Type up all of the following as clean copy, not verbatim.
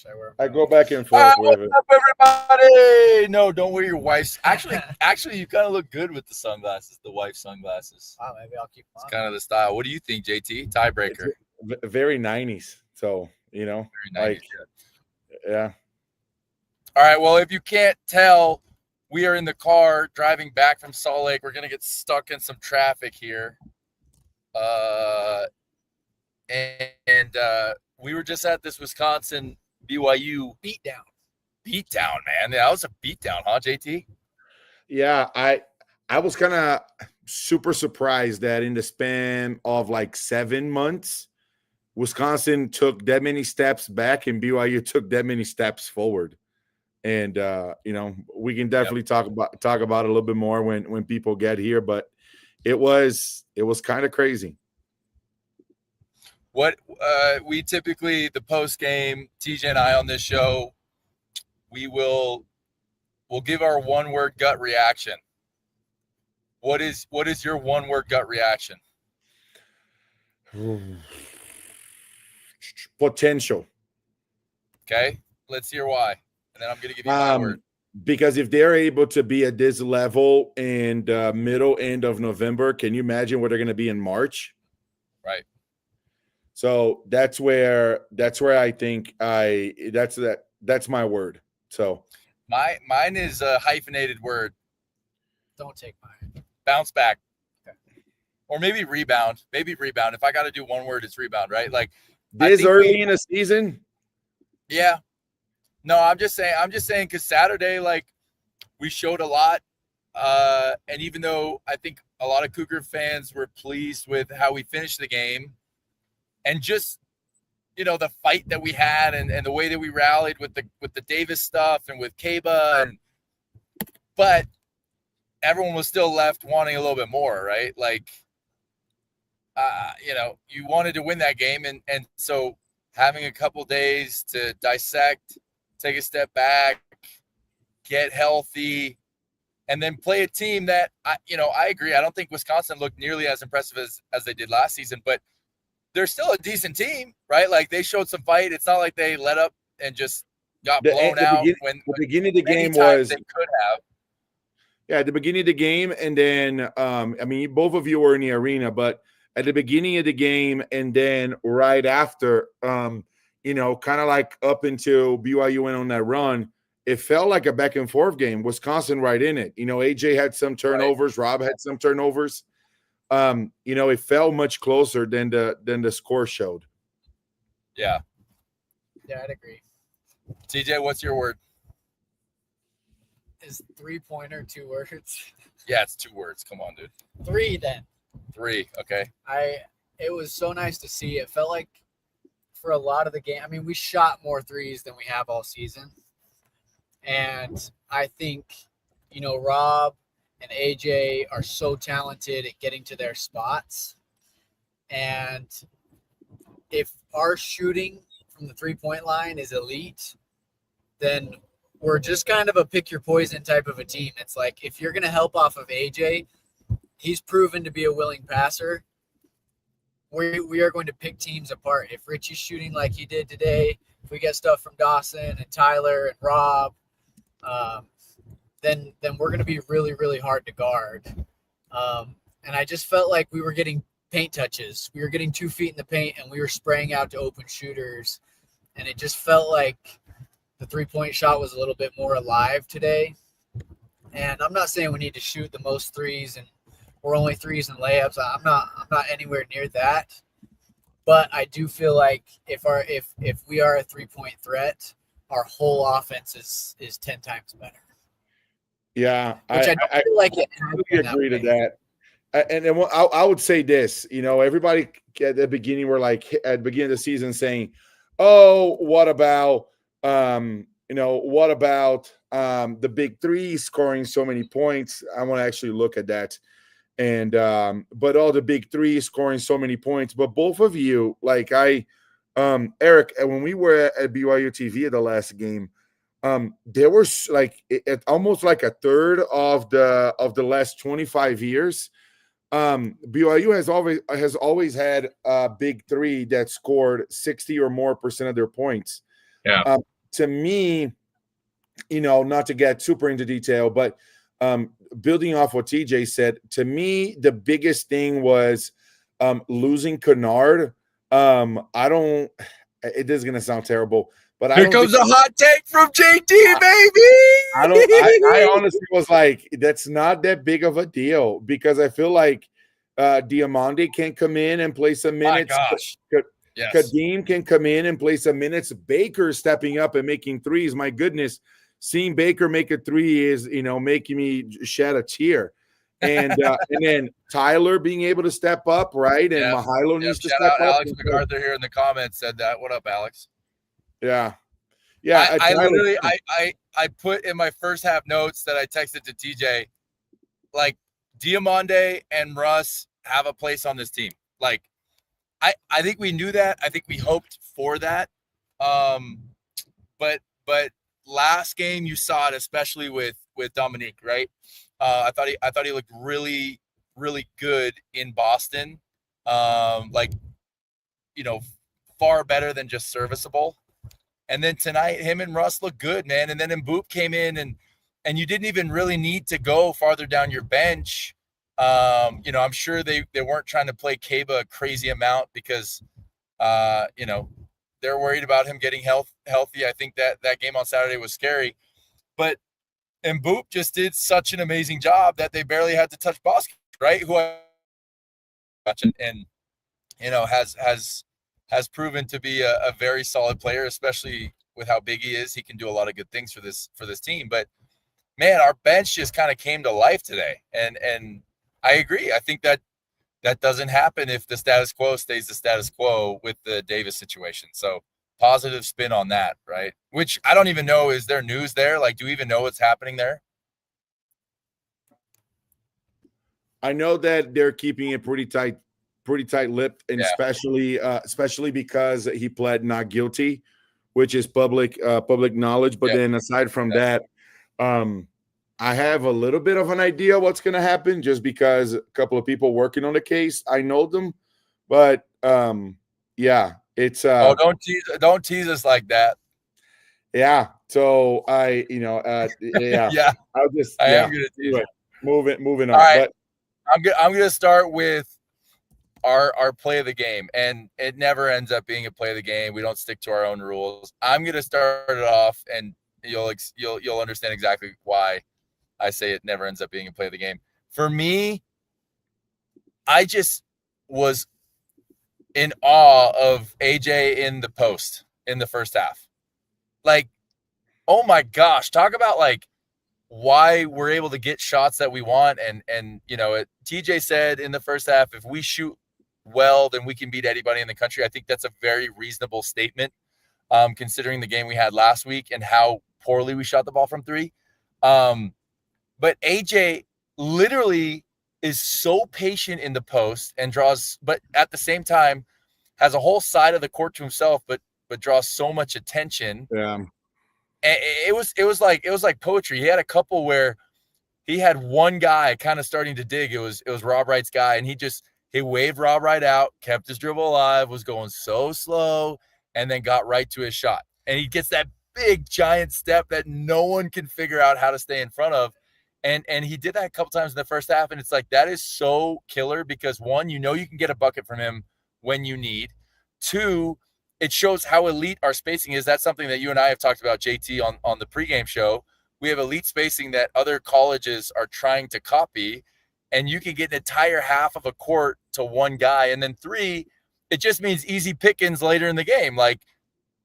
should I wear them? I go back and forth with it. What's up, everybody? No, don't wear your wife's. Actually, you kind of look good with the sunglasses, the wife's sunglasses. Wow, maybe I'll keep them on. It's kind of the style. What do you think, JT? Tiebreaker. Very 90s. So, Very 90s, like, yeah. All right. Well, if you can't tell, we are in the car driving back from Salt Lake. We're going to get stuck in some traffic here. And we were just at this Wisconsin BYU beatdown, man. That was a beatdown, huh, JT? Yeah, I was kind of super surprised that in the span of like 7 months, Wisconsin took that many steps back and BYU took that many steps forward. And we can definitely talk about it a little bit more when people get here, but it was kind of crazy. What we typically, the post game, TJ and I on this show, we'll give our one word gut reaction. What is your one word gut reaction? Potential. Okay, let's hear why, and then I'm going to give you my word. Because if they're able to be at this level in the middle end of November, can you imagine where they're going to be in March? Right. So that's where I think that's my word. So mine is a hyphenated word. Don't take mine. Bounce back. Okay. Or maybe rebound. If I got to do one word, it's rebound, right? Like this early in the season. Yeah. No, I'm just saying because Saturday, like, we showed a lot. And even though I think a lot of Cougar fans were pleased with how we finished the game and just, the fight that we had and the way that we rallied with the Davis stuff and with Kaba, but everyone was still left wanting a little bit more, right? Like, you wanted to win that game. And so having a couple days to dissect, take a step back, get healthy, and then play a team that, I agree. I don't think Wisconsin looked nearly as impressive as they did last season, but they're still a decent team, right? Like, they showed some fight. It's not like they let up and just got blown out. The beginning of the game was they could have. Yeah, at the beginning of the game, and then both of you were in the arena, but at the beginning of the game and then right after, kind of like up until BYU went on that run, it felt like a back and forth game. Wisconsin right in it. AJ had some turnovers, right. Rob had some turnovers. It felt much closer than the score showed. Yeah. Yeah, I'd agree. TJ, what's your word? Is 3-pointer 2 words? Yeah, it's 2 words. Come on, dude. 3 then. 3, okay. It was so nice to see. It felt like for a lot of the game, we shot more threes than we have all season. And I think, Rob and AJ are so talented at getting to their spots. And if our shooting from the 3-point line is elite, then we're just kind of a pick your poison type of a team. It's like, if you're going to help off of AJ, he's proven to be a willing passer. We are going to pick teams apart. If Richie's shooting like he did today, if we get stuff from Dawson and Tyler and Rob, then we're going to be really, really hard to guard. And I just felt like we were getting paint touches. We were getting 2 feet in the paint, and we were spraying out to open shooters. And it just felt like the 3-point shot was a little bit more alive today. And I'm not saying we need to shoot the most threes and we're only threes and layups. I'm not anywhere near that. But I do feel like if we are a 3-point threat, our whole offense is 10 times better. Yeah, which I don't feel like it. I agree to that. And then I would say this, everybody at the beginning were like at the beginning of the season saying, "Oh, what about the big three scoring so many points?" I want to actually look at that. And but all the big three scoring so many points. But both of you, like Eric, when we were at BYU TV at the last game, there was like almost like a third of the last 25 years. BYU has always had a big three that scored 60 or more % of their points. Yeah. to me, not to get super into detail, but building off what TJ said, to me, the biggest thing was losing Kennard. It is going to sound terrible, but Here comes a hot take from JT, baby. I honestly was like, that's not that big of a deal, because I feel like Diamande can come in and play some minutes. My gosh. Yes. Kadeem can come in and play some minutes. Baker stepping up and making threes. My goodness, seeing Baker make a three is, making me shed a tear. And then Tyler being able to step up, right? And Mihailo needs to step up. Alex MacArthur here in the comments said that. What up, Alex? Yeah. I literally put in my first half notes that I texted to TJ, like, Diamande and Russ have a place on this team. Like, I think we knew that. I think we hoped for that. But last game you saw it, especially with Dominique, right? I thought he looked really, really good in Boston. Far better than just serviceable. And then tonight, him and Russ look good, man. And then Mboop came in, and you didn't even really need to go farther down your bench. I'm sure they weren't trying to play Kaba a crazy amount because, they're worried about him getting healthy. I think that game on Saturday was scary. But Mboop just did such an amazing job that they barely had to touch Bosque, right? Who has proven to be a very solid player, especially with how big he is. He can do a lot of good things for this team. But man, our bench just kind of came to life today. And I agree. I think that doesn't happen if the status quo stays the status quo with the Davis situation. So positive spin on that, right? Which I don't even know. Is there news there? Like, do we even know what's happening there? I know that they're keeping it pretty tight-lipped, and especially because he pled not guilty, which is public knowledge. But then aside from that, I have a little bit of an idea what's going to happen, just because a couple of people working on the case, I know them. But it's don't tease us like that. Yeah. So I am going to tease it. Moving on. All right. But I'm gonna start with our play of the game, and it never ends up being a play of the game. We don't stick to our own rules. I'm gonna start it off, and you'll understand exactly why I say it never ends up being a play of the game. For me, I just was in awe of AJ in the post in the first half. Like, oh my gosh, talk about like why we're able to get shots that we want. And TJ said in the first half, if we shoot well, then we can beat anybody in the country. I think that's a very reasonable statement, considering the game we had last week and how poorly we shot the ball from three. But AJ literally is so patient in the post and draws, but at the same time has a whole side of the court to himself, but draws so much attention. Yeah. And it was like poetry. He had a couple where he had one guy kind of starting to dig. It was Rob Wright's guy, and he waved Rob Wright out, kept his dribble alive, was going so slow, and then got right to his shot. And he gets that big giant step that no one can figure out how to stay in front of. And he did that a couple times in the first half, and it's like, that is so killer, because one, you can get a bucket from him when you need. Two, it shows how elite our spacing is. That's something that you and I have talked about, JT, on the pregame show. We have elite spacing that other colleges are trying to copy, and you can get an entire half of a court to one guy. And then three, it just means easy pickings later in the game, like,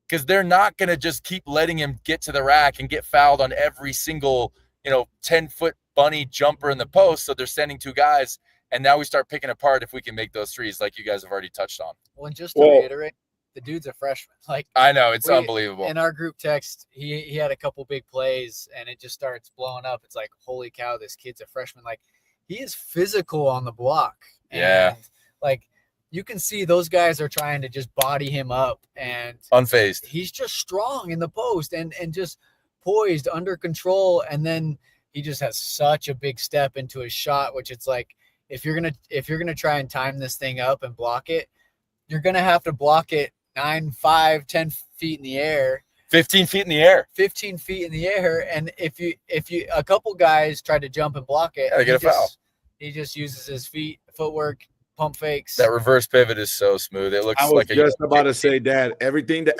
because they're not going to just keep letting him get to the rack and get fouled on every single 10-foot bunny jumper in the post. So they're sending two guys, and now we start picking apart if we can make those threes, like you guys have already touched on. Well, and just to reiterate, the dude's a freshman. Like, I know, it's unbelievable. In our group text, he had a couple big plays, and it just starts blowing up. It's like, holy cow, this kid's a freshman. Like, he is physical on the block. And like, you can see those guys are trying to just body him up, and unfazed. He's just strong in the post and just poised, under control. And then he just has such a big step into his shot, which it's like, if you're gonna try and time this thing up and block it, you're gonna have to block it 9, 5, 10 feet in the air. 15 feet in the air. 15 feet in the air, and if you a couple guys tried to jump and block it, they get a foul. He just uses his footwork, pump fakes. That reverse pivot is so smooth. It looks I was like just about to say that everything that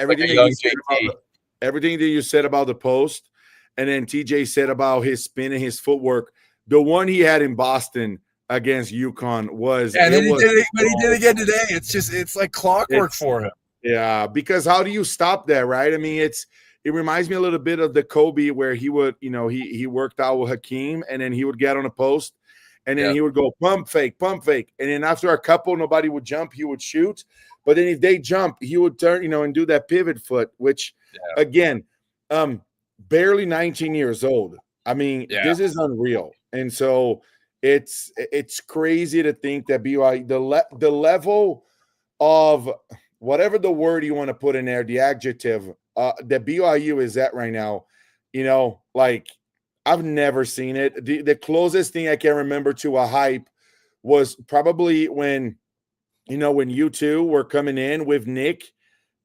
you said about the post, and then TJ said about his spin and his footwork. The one he had in Boston against UConn was, and then he did it again today. It's like clockwork for him. Yeah, because how do you stop that, right? I mean, it reminds me a little bit of the Kobe where he would, he worked out with Hakeem, and then he would get on a post, and then he would go pump fake, and then after a couple, nobody would jump, he would shoot. But then if they jump, he would turn, and do that pivot foot, which again, barely 19 years old. I mean, this is unreal. And so it's crazy to think that BYU, the level of whatever the word you want to put in there, the adjective that BYU is at right now, like I've never seen it. The closest thing I can remember to a hype was probably when you two were coming in with Nick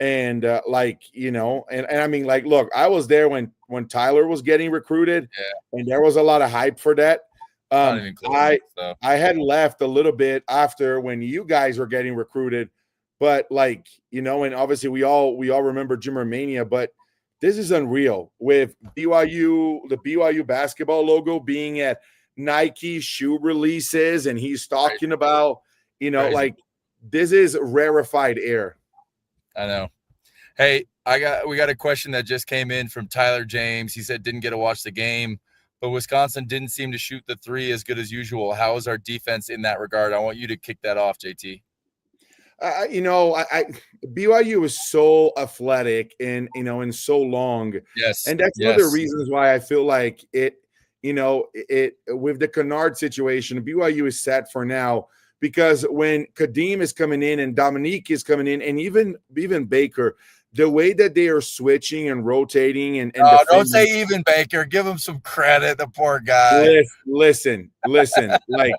and and I mean, like, look, I was there when Tyler was getting recruited and there was a lot of hype for that. I had left a little bit after when you guys were getting recruited, but and obviously we all remember Jimmer Mania, but this is unreal with BYU, the BYU basketball logo being at Nike shoe releases, and he's talking about, like this is rarefied air. I know. Hey, we got a question that just came in from Tyler James. He said didn't get to watch the game, but Wisconsin didn't seem to shoot the three as good as usual. How is our defense in that regard? I want you to kick that off, JT. BYU is so athletic and so long. Yes. And that's one of the reasons why I feel like it with the Kennard situation, BYU is set for now, because when Kadeem is coming in and Dominique is coming in, and even Baker, the way that they are switching and rotating and don't say even Baker. Give him some credit, the poor guy. Listen. Like,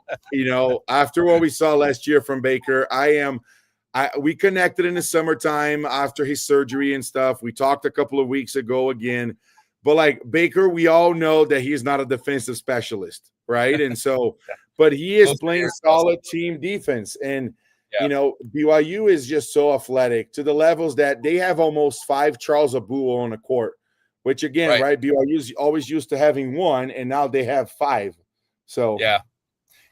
after what we saw last year from Baker, we connected in the summertime after his surgery and stuff. We talked a couple of weeks ago again. But like Baker, we all know that he's not a defensive specialist, right? And so, but he is playing solid team defense. And, BYU is just so athletic to the levels that they have almost 5 Charles Abul on the court, which again, right? BYU's always used to having 1, and now they have 5. So, yeah.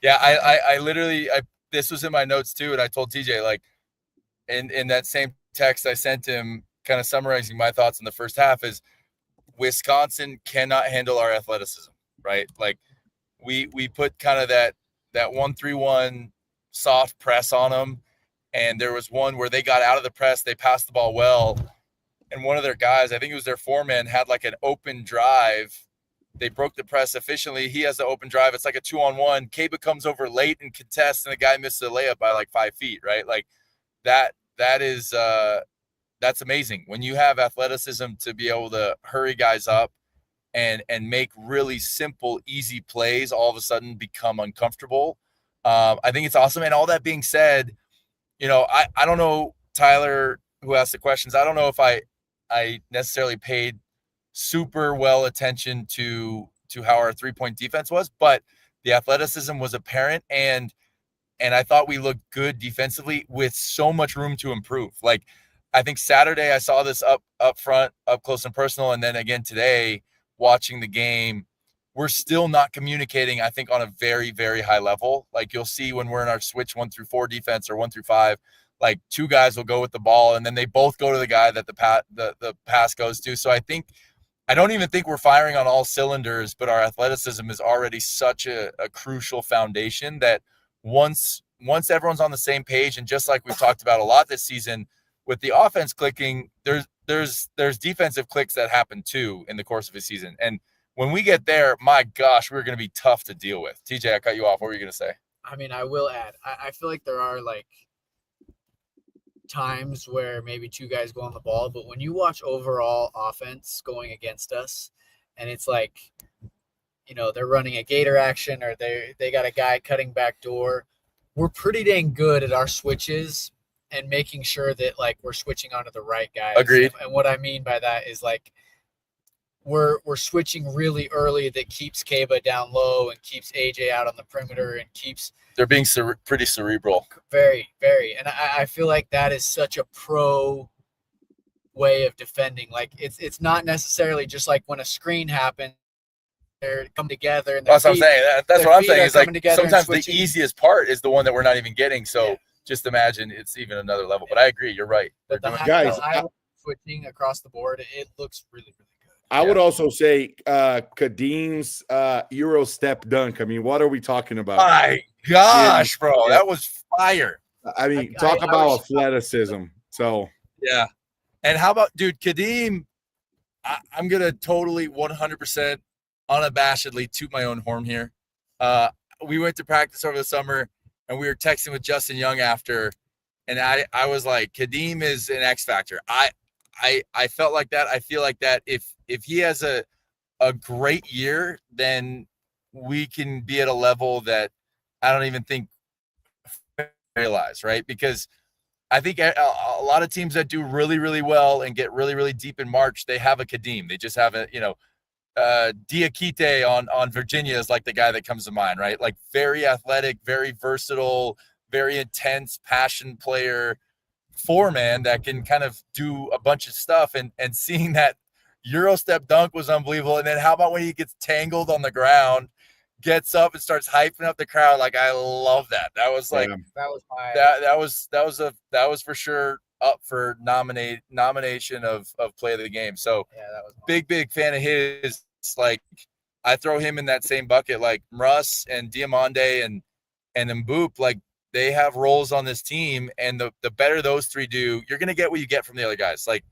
I literally, this was in my notes too. And I told TJ, like, in that same text I sent him, kind of summarizing my thoughts in the first half, is Wisconsin cannot handle our athleticism, right? Like we put kind of that 1-3-1 soft press on them. And there was one where they got out of the press, they passed the ball well. And one of their guys, I think it was their foreman, had like an open drive. They broke the press efficiently. He has the open drive. It's like a 2-on-1. Kaba comes over late and contests, and the guy misses a layup by like 5 feet, right? Like that is that's amazing. When you have athleticism to be able to hurry guys up and make really simple, easy plays all of a sudden become uncomfortable. I think it's awesome. And all that being said, I don't know, Tyler, who asked the questions, I don't know if I necessarily paid super well attention to how our 3-point defense was, but the athleticism was apparent, and I thought we looked good defensively with so much room to improve. Like, I think Saturday I saw this up front, up close and personal, and then again today watching the game, we're still not communicating, I think, on a very, very high level. Like, you'll see when we're in our switch 1-4 defense or 1-5, like 2 guys will go with the ball, and then they both go to the guy that the pass goes to. So I don't even think we're firing on all cylinders, but our athleticism is already such a crucial foundation that once everyone's on the same page, and just like we've talked about a lot this season with the offense clicking, there's defensive clicks that happen too in the course of a season. And when we get there, my gosh, we're going to be tough to deal with. TJ, I cut you off. What were you going to say? I mean, I will add, I feel like there are like times where maybe 2 guys go on the ball, but when you watch overall offense going against us, and it's like, they're running a gator action, or they got a guy cutting back door, we're pretty dang good at our switches and making sure that like we're switching onto the right guys. Agreed. And what I mean by that is like we're switching really early that keeps Kaba down low and keeps AJ out on the perimeter and keeps. They're being pretty cerebral. Very, very. And I feel like that is such a pro way of defending. Like it's not necessarily just like when a screen happens, they come together. And That's what I'm saying. That's what I'm saying. Is like sometimes the easiest part is the one that we're not even getting. So just imagine it's even another level. But I agree. You're right. But the guys, switching across the board, it looks really, really good. I would also say Kadim's Euro step dunk. I mean, what are we talking about? My gosh, bro. That was fire. I mean, talk about athleticism. So, yeah. And how about, dude, Kadim, I'm going to totally 100% unabashedly toot my own horn here. We went to practice over the summer, and we were texting with Justin Young after, and I was like, Kadim is an X factor. I felt like that. I feel like that if he has a great year, then we can be at a level that I don't even think realize, right? Because I think a lot of teams that do really, really well and get really, really deep in March, they have a Kadim. They just have a, Diakite on Virginia is like the guy that comes to mind, right? Like very athletic, very versatile, very intense, passion player, four-man that can kind of do a bunch of stuff. And seeing that Euro step dunk was unbelievable. And then how about when he gets tangled on the ground, gets up and starts hyping up the crowd? Like, I love that. That was like that was for sure up for nomination of play of the game. So that was big fan of his. Like, I throw him in that same bucket, like Russ and Diamande and Mboop. Like, they have roles on this team, and the better those three do, you're gonna get what you get from the other guys. Like,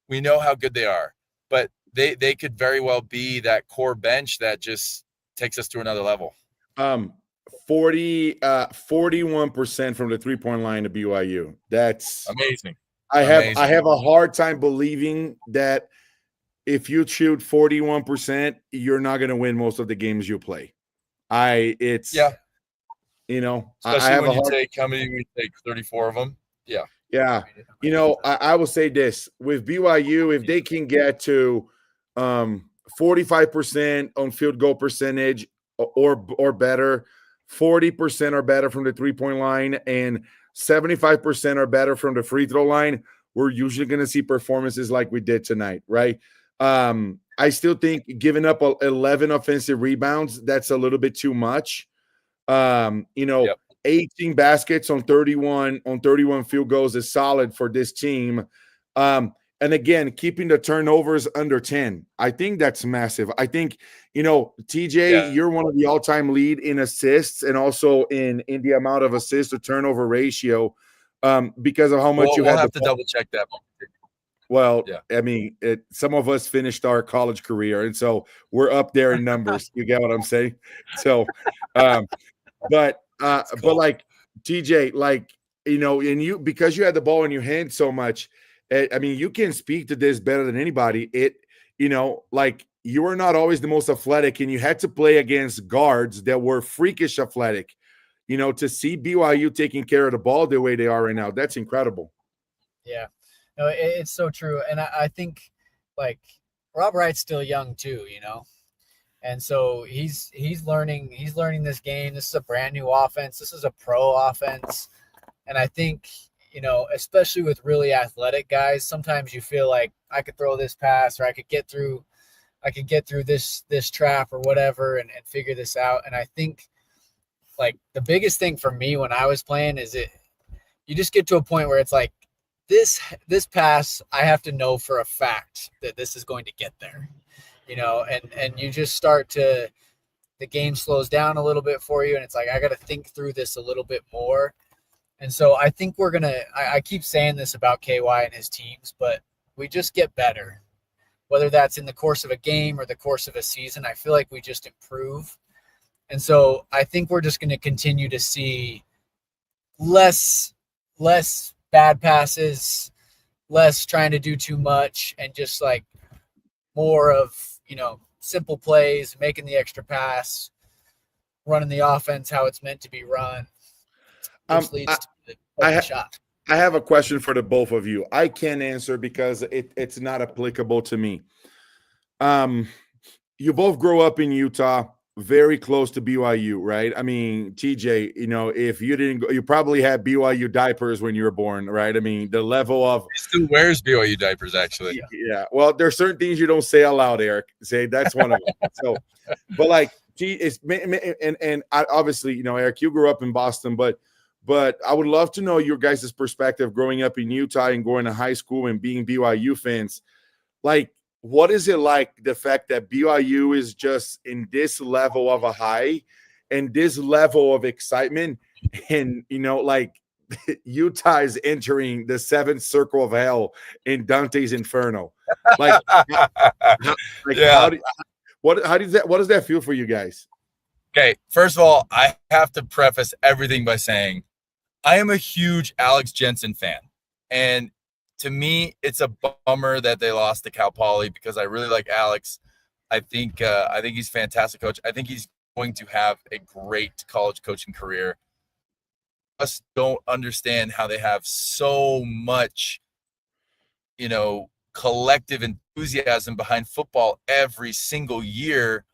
we know how good they are, but they could very well be that core bench that just takes us to another level. 41% from the 3-point line to BYU. That's amazing. I have a hard time believing that if you shoot 41%, you're not going to win most of the games you play. Especially I have when you take how many we take 34 of them. Yeah. I will say this with BYU, if they can get to 45% on field goal percentage or better, 40% or better from the 3-point line, and 75% or better from the free throw line, we're usually going to see performances like we did tonight, right? I still think giving up 11 offensive rebounds, that's a little bit too much. 18 baskets on 31 field goals is solid for this team. And again, keeping the turnovers under 10. I think that's massive. I think, TJ, you're one of the all-time lead in assists and also in the amount of assist to turnover ratio because of how much we'll have to double check that one. Well, I mean, some of us finished our college career, and so we're up there in numbers. You get what I'm saying? So, but like TJ, and you, because you had the ball in your hand so much, I mean, you can speak to this better than anybody. You were not always the most athletic, and you had to play against guards that were freakish athletic. To see BYU taking care of the ball the way they are right now, that's incredible. Yeah. No, it's so true. And I think like Rob Wright's still young too, and so he's learning this game. This is a brand new offense. This is a pro offense. And I think, especially with really athletic guys, sometimes you feel like I could throw this pass or I could get through this trap or whatever and figure this out. And I think like the biggest thing for me when I was playing is you just get to a point where it's like, this pass, I have to know for a fact that this is going to get there, and you just the game slows down a little bit for you. And it's like, I got to think through this a little bit more. And so I think I keep saying this about KY and his teams, but we just get better, whether that's in the course of a game or the course of a season. I feel like we just improve. And so I think we're just going to continue to see less bad passes, less trying to do too much, and just like more of, simple plays, making the extra pass, running the offense how it's meant to be run, which leads to the shot. I have a question for the both of you. I can't answer because it's not applicable to me. You both grow up in Utah, very close to BYU, right? I mean, TJ, if you didn't go, you probably had BYU diapers when you were born, right? I mean, the level of He still wears BYU diapers, actually. yeah. Well, there's certain things you don't say aloud, Eric. Say that's one of them. So, but like, it's and I, obviously, Eric, you grew up in Boston, but I would love to know your guys' perspective growing up in Utah and going to high school and being BYU fans. Like, what is it like, the fact that BYU is just in this level of a high and this level of excitement, and like Utah is entering the seventh circle of hell in Dante's Inferno. Like, Yeah. how does that feel for you guys? Okay, first of all, I have to preface everything by saying I am a huge Alex Jensen fan. And to me, it's a bummer that they lost to Cal Poly because I really like Alex. I think he's a fantastic coach. I think he's going to have a great college coaching career. I just don't understand how they have so much, collective enthusiasm behind football every single year,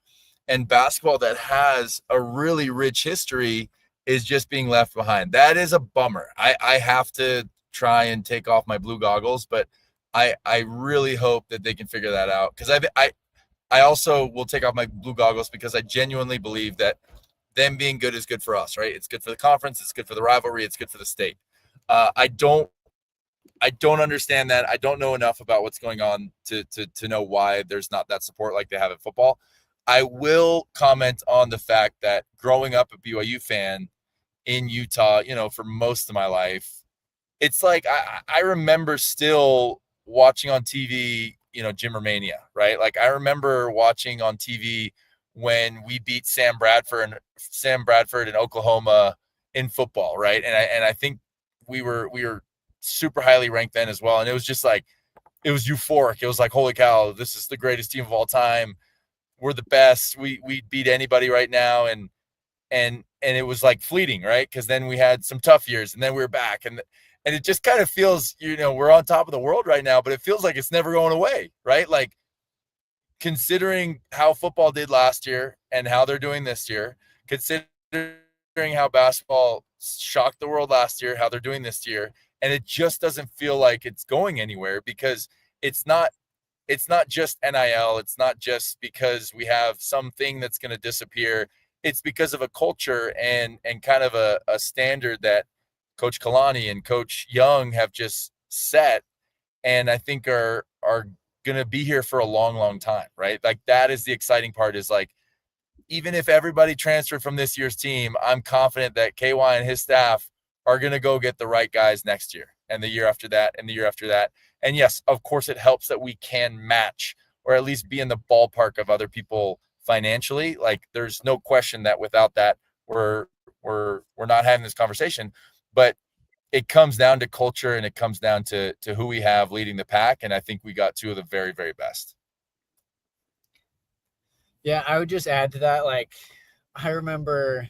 and basketball that has a really rich history is just being left behind. That is a bummer. I have to try and take off my blue goggles, but I really hope that they can figure that out, because I also will take off my blue goggles because I genuinely believe that them being good is good for us, right? It's good for the conference, it's good for the rivalry, it's good for the state. I don't understand that. I don't know enough about what's going on to know why there's not that support like they have in football. I will comment on the fact that growing up a BYU fan in Utah, for most of my life, it's like I remember still watching on TV, Jim Romania, right? Like, I remember watching on TV when we beat Sam Bradford in Oklahoma in football, right? And I think we were super highly ranked then as well, and it was just like, it was euphoric. It was like, holy cow, this is the greatest team of all time. We're the best. We beat anybody right now, and it was like fleeting, right? Because then we had some tough years, and then we were back, and it just kind of feels, we're on top of the world right now, but it feels like it's never going away, right? Like, considering how football did last year and how they're doing this year, considering how basketball shocked the world last year, how they're doing this year, and it just doesn't feel like it's going anywhere, because it's not just NIL. It's not just because we have something that's going to disappear. It's because of a culture and kind of a standard that Coach Kalani and Coach Young have just set, and I think are going to be here for a long, long time, right? Like, that is the exciting part, is like, even if everybody transferred from this year's team, I'm confident that KY and his staff are going to go get the right guys next year and the year after that and the year after that. And yes, of course, it helps that we can match or at least be in the ballpark of other people financially. Like, there's no question that without that, we're not having this conversation. But it comes down to culture, and it comes down to who we have leading the pack. And I think we got two of the very, very best. Yeah, I would just add to that. Like, I remember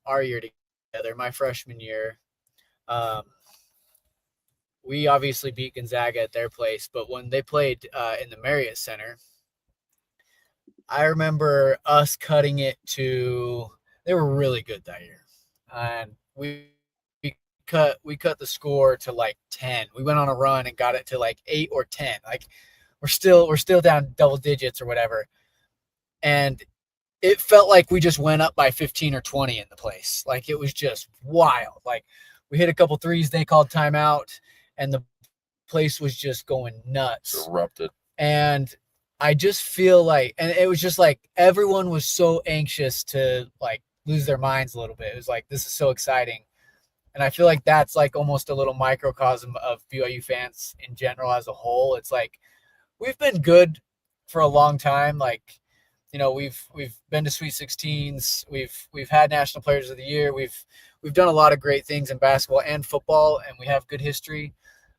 our year together, my freshman year. We obviously beat Gonzaga at their place, but when they played in the Marriott Center, I remember us cutting it to, they were really good that year. And we cut the score to like 10. We went on a run and got it to like 8 or 10. Like, we're still down double digits or whatever. And it felt like we just went up by 15 or 20 in the place. Like, it was just wild. Like, we hit a couple threes, they called timeout, and the place was just going nuts. Erupted. And I just feel like, and it was just like everyone was so anxious to like lose their minds a little bit. It was like, this is so exciting. And I feel like that's like almost a little microcosm of BYU fans in general as a whole. It's like, we've been good for a long time. Like, we've been to Sweet 16s. We've had National Players of the Year. We've done a lot of great things in basketball and football, and we have good history.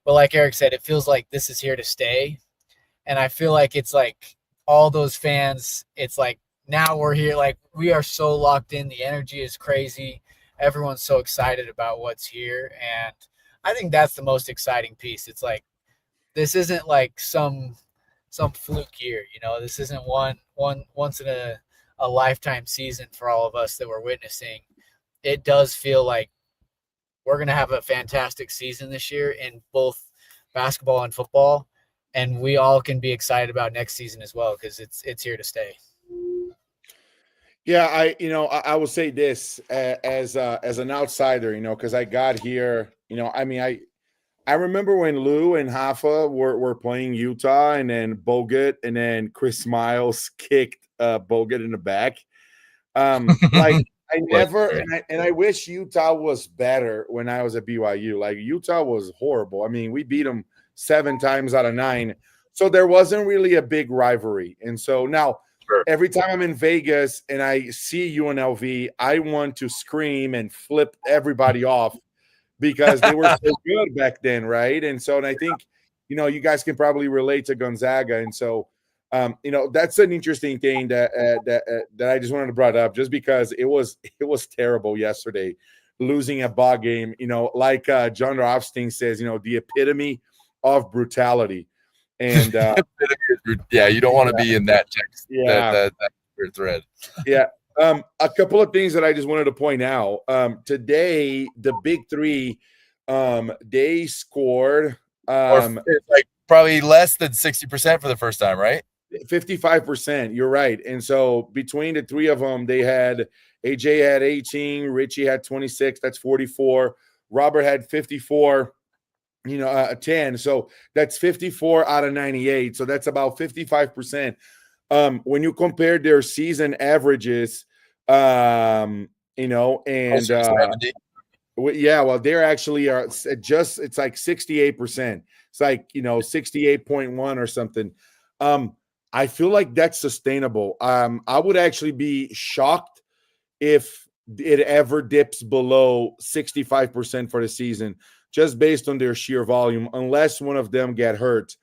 But like Eric said, it feels like this is here to stay. And I feel like it's like all those fans, it's like now we're here. Like, we are so locked in. The energy is crazy. Everyone's so excited about what's here. And I think that's the most exciting piece. It's like, this isn't like some fluke year, you know. This isn't once in a lifetime season for all of us that we're witnessing. It does feel like we're going to have a fantastic season this year in both basketball and football, and we all can be excited about next season as well, because it's here to stay. Yeah, I will say this as an outsider, because I got here, I mean, I remember when Lou and Hoffa were playing Utah, and then Bogut and then Chris Miles kicked Bogut in the back. Like I never, and I wish Utah was better when I was at BYU. Like Utah was horrible. I mean, we beat them 7 times out of 9. So there wasn't really a big rivalry. And so now every time I'm in Vegas and I see UNLV, I want to scream and flip everybody off because they were so good back then, right? And so, and I think, you guys can probably relate to Gonzaga. And so, that's an interesting thing that I just wanted to bring up, just because it was terrible yesterday, losing a ball game. Like John Rothstein says, the epitome of brutality. And yeah, you don't want to be in that text, that thread. Yeah. A couple of things that I just wanted to point out. Today, the big three, they scored like probably less than 60% for the first time, right? 55%. You're right. And so between the three of them, they had AJ had 18, Richie had 26. That's 44. Robert had 54. 10. So that's 54 out of 98. So that's about 55%. When you compare their season averages, and well, they're actually it's like 68%. It's like 68.1 or something. I feel like that's sustainable. I would actually be shocked if it ever dips below 65% for the season, just based on their sheer volume, unless one of them get hurt.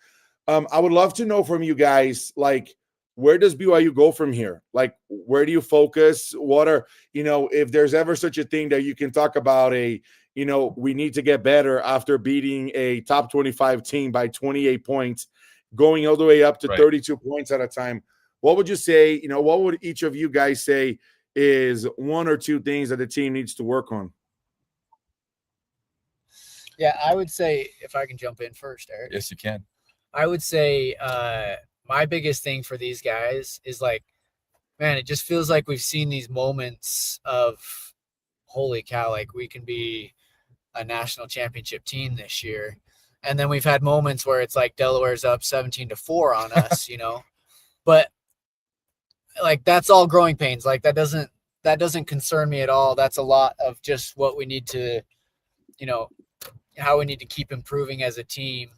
I would love to know from you guys, like, where does BYU go from here? Like, where do you focus? What are, if there's ever such a thing that you can talk about we need to get better after beating a top 25 team by 28 points, going all the way up to 32 points at a time. What would you say, what would each of you guys say is one or two things that the team needs to work on? Yeah, I would say, if I can jump in first, Eric. Yes, you can. I would say my biggest thing for these guys is, like, man, it just feels like we've seen these moments of, holy cow, like, we can be a national championship team this year. And then we've had moments where it's like Delaware's up 17-4 on us, But, like, that's all growing pains. Like, that doesn't concern me at all. That's a lot of just what we need to, how we need to keep improving as a team.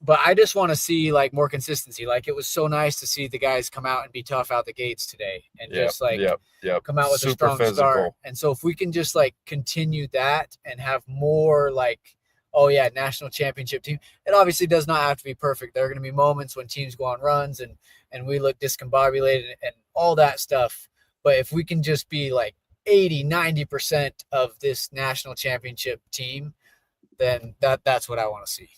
But I just want to see, like, more consistency. Like, it was so nice to see the guys come out and be tough out the gates today, and come out with a strong start. And so if we can just, like, continue that and have more, like, national championship team, it obviously does not have to be perfect. There are going to be moments when teams go on runs and we look discombobulated and all that stuff. But if we can just be like 80-90% of this national championship team, then that's what I want to see.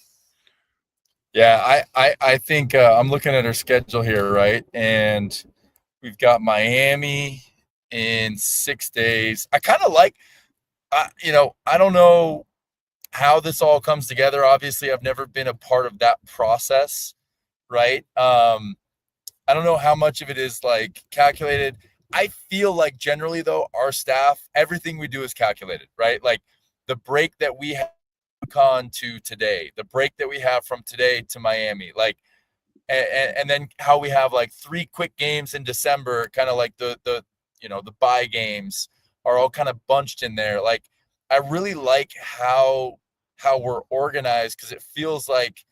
Yeah, I think I'm looking at our schedule here, right? And we've got Miami in 6 days. I kind of like, I don't know how this all comes together. Obviously, I've never been a part of that process, right? I don't know how much of it is, like, calculated. I feel like generally, though, our staff, everything we do is calculated, right? Like, the break that we have to today, the break that we have from today to Miami, like, and then how we have, like, 3 quick games in December, kind of like the bye games are all kind of bunched in there. Like, I really like how we're organized, because it feels like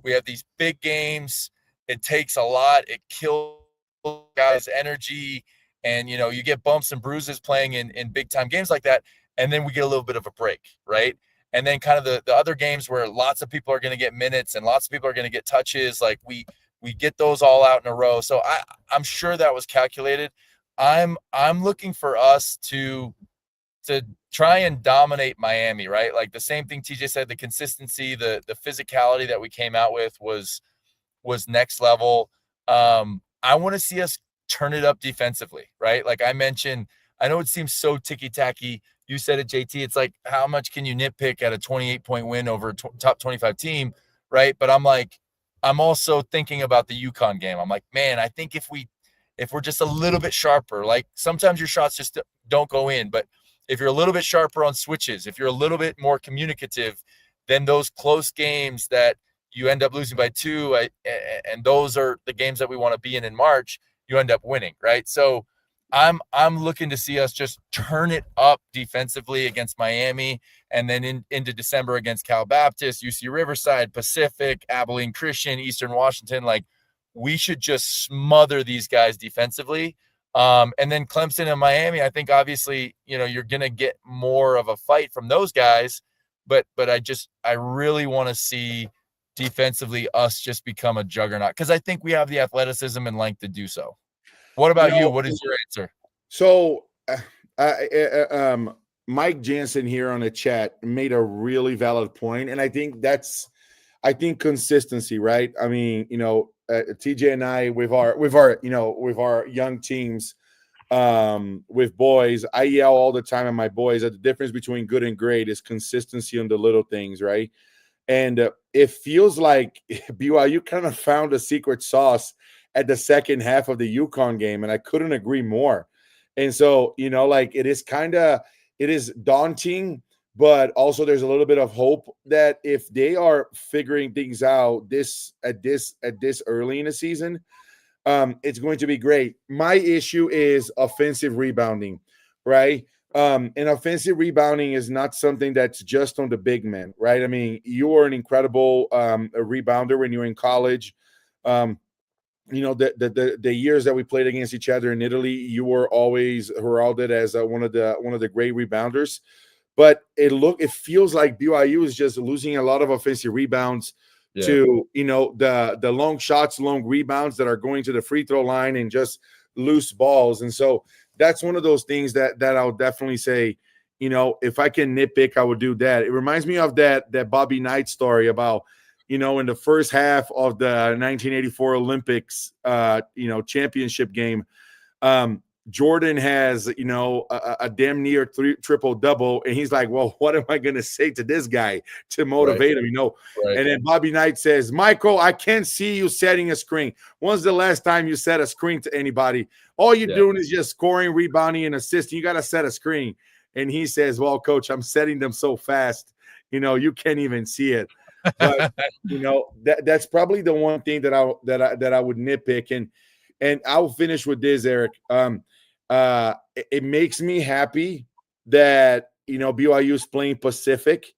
we have these big games. It takes a lot. It kills guys' energy. And, you get bumps and bruises playing in big time games like that. And then we get a little bit of a break, right? And then kind of the other games where lots of people are going to get minutes and lots of people are going to get touches, like, we get those all out in a row. So I'm sure that was calculated. I'm looking for us to to try and dominate Miami, right? Like the same thing TJ said, the consistency, the physicality that we came out with was next level. I want to see us turn it up defensively, right? Like I mentioned, I know it seems so ticky-tacky. You said it, JT. It's like, how much can you nitpick at a 28-point win over a top 25 team, right? But I'm also thinking about the UConn game. I'm like, man, I think if we're just a little bit sharper, like sometimes your shots just don't go in, but if you're a little bit sharper on switches, if you're a little bit more communicative, then those close games that you end up losing by 2, and those are the games that we want to be in March, you end up winning, right? So I'm looking to see us just turn it up defensively against Miami, and then into December against Cal Baptist, UC Riverside, Pacific, Abilene Christian, Eastern Washington. Like we should just smother these guys defensively. And then Clemson and Miami, I think obviously, you're going to get more of a fight from those guys, but I really want to see defensively us just become a juggernaut, because I think we have the athleticism and length to do so. What about you? What is your answer? So Mike Jansen here on the chat made a really valid point, and I think consistency, right? I mean, TJ and I with our young teams, with boys, I yell all the time at my boys that the difference between good and great is consistency on the little things, right? And it feels like BYU kind of found a secret sauce at the second half of the UConn game, and I couldn't agree more. And so, it is daunting, but also there's a little bit of hope that if they are figuring things out at this early in the season, it's going to be great. My issue is offensive rebounding, right? And offensive rebounding is not something that's just on the big men, right? I mean, you are an incredible rebounder when you're in college. The years that we played against each other in Italy, you were always heralded as one of the great rebounders. But it feels like BYU is just losing a lot of offensive rebounds to the long shots, long rebounds that are going to the free throw line and just loose balls. And so that's one of those things that I'll definitely say, if I can nitpick, I would do that. It reminds me of that Bobby Knight story about, in the first half of the 1984 Olympics, championship game, Jordan has, a damn near triple-double, and he's like, well, what am I going to say to this guy to motivate him, Right. And then Bobby Knight says, Michael, I can't see you setting a screen. When's the last time you set a screen to anybody? All you're doing is just scoring, rebounding, and assisting. You got to set a screen. And he says, well, coach, I'm setting them so fast, you can't even see it. But, that's probably the one thing that I would nitpick. And I'll finish with this, Eric. It makes me happy that BYU is playing Pacific,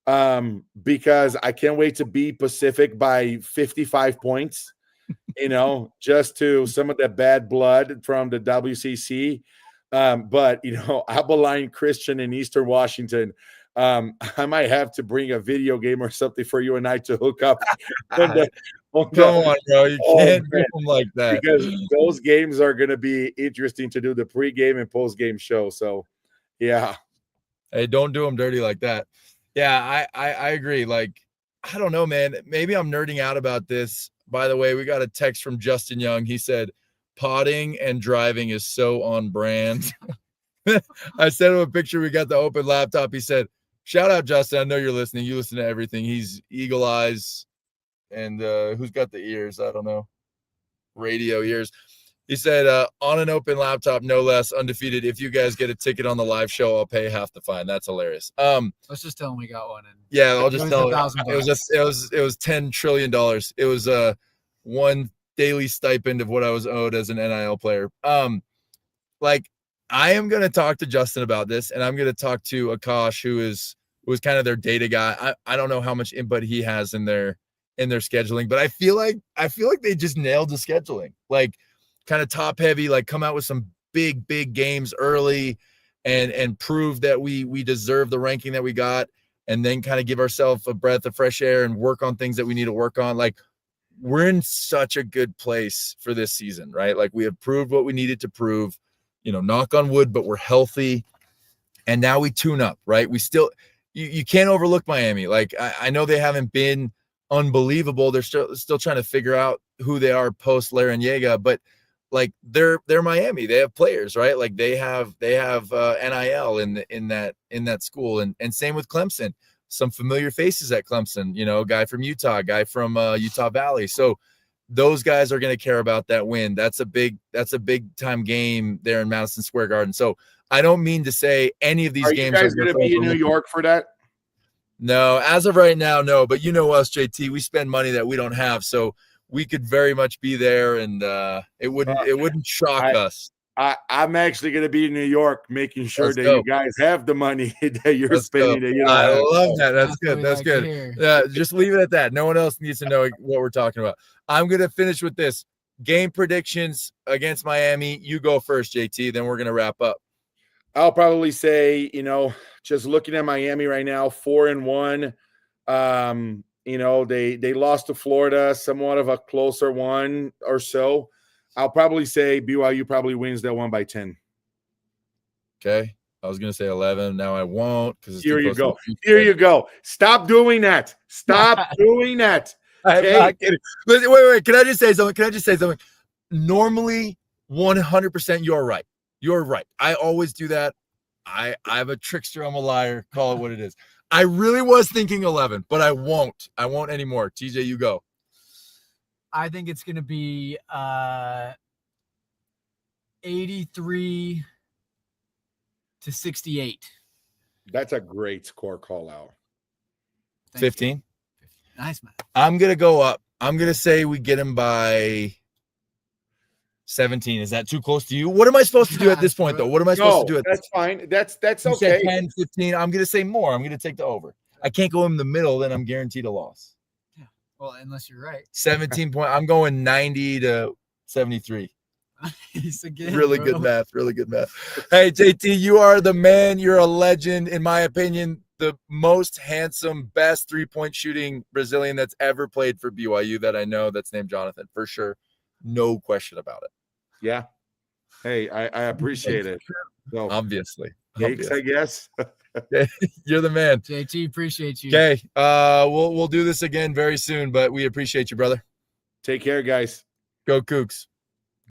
because I can't wait to beat Pacific by 55 points. Just to some of the bad blood from the WCC. But Abilene Christian in Eastern Washington. I might have to bring a video game or something for you and I to hook up. Come on, bro. You can't do them like that. Because those games are going to be interesting to do the pregame and postgame show. So, yeah. Hey, don't do them dirty like that. Yeah, I agree. Like, I don't know, man. Maybe I'm nerding out about this. By the way, we got a text from Justin Young. He said, potting and driving is so on brand. I sent him a picture. We got the open laptop. He said, shout out, Justin. I know you're listening. You listen to everything. He's eagle eyes. And who's got the ears? I don't know. Radio ears. He said, on an open laptop, no less, undefeated. If you guys get a ticket on the live show, I'll pay half the fine. That's hilarious. Let's just tell him we got one. Yeah, I'll just tell him. It was $10 trillion. It was one daily stipend of what I was owed as an NIL player. I am going to talk to Justin about this, and I'm going to talk to Akash, who was kind of their data guy. I don't know how much input he has in their scheduling, but I feel like they just nailed the scheduling, kind of top heavy, come out with some big games early and prove that we deserve the ranking that we got, and then kind of give ourselves a breath of fresh air and work on things that we need to work on. We're in such a good place for this season, right? We have proved what we needed to prove, knock on wood, but we're healthy. And now we tune up, right? We still, you can't overlook Miami. Like I know they haven't been unbelievable. They're still trying to figure out who they are post Larrañaga, but like they're Miami. They have players, right? Like they have NIL in that school, and same with Clemson. Some familiar faces at Clemson, you know, guy from Utah, guy from Utah Valley. So those guys are going to care about that win. That's a big time game there in Madison Square Garden. So I don't mean to say any of these games are you guys going to be in New York for that? No, as of right now, no. But you know us, JT, we spend money that we don't have, so we could very much be there, and it wouldn't shock us. I'm actually going to be in New York, making sure that you guys have the money that you're spending. That you don't I have. love that. That's good. That's good. Just leave it at that. No one else needs to know what we're talking about. I'm going to finish with this. Game predictions against Miami. You go first, JT. Then we're going to wrap up. I'll probably say, you know, just looking at Miami right now, 4-1. You know, they lost to Florida, somewhat of a closer one or so. I'll probably say BYU probably wins that one by 10. Okay. I was going to say 11. Now I won't. Here you go. Here you go. Stop doing that. Stop doing that. Okay? I'm not kidding. Listen, wait. Can I just say something? Normally, 100% you're right. You're right. I always do that. I'm a trickster. I'm a liar. Call it what it is. I really was thinking 11, but I won't. I won't anymore. TJ, you go. I think it's going to be 83 to 68. That's a great score call out. 15. Nice, man. I'm going to go up. I'm going to say we get him by 17. Is that too close to you? What am I supposed to do at this point, though? What am I supposed to do at this point? That's you okay. Said 10, 15. I'm going to say more. I'm going to take the over. I can't go in the middle, then I'm guaranteed a loss. Yeah. Well, unless you're right. 17 point. I'm going 90 to 73. Again, really good math. Really good math. Hey, JT, you are the man. You're a legend. In my opinion, the most handsome, best three-point shooting Brazilian that's ever played for BYU that I know, that's named Jonathan, for sure. No question about it. Yeah. Hey, I appreciate it. So, obviously. I guess. You're the man. JT, appreciate you. Okay. We'll do this again very soon, but we appreciate you, brother. Take care, guys. Go Cougs.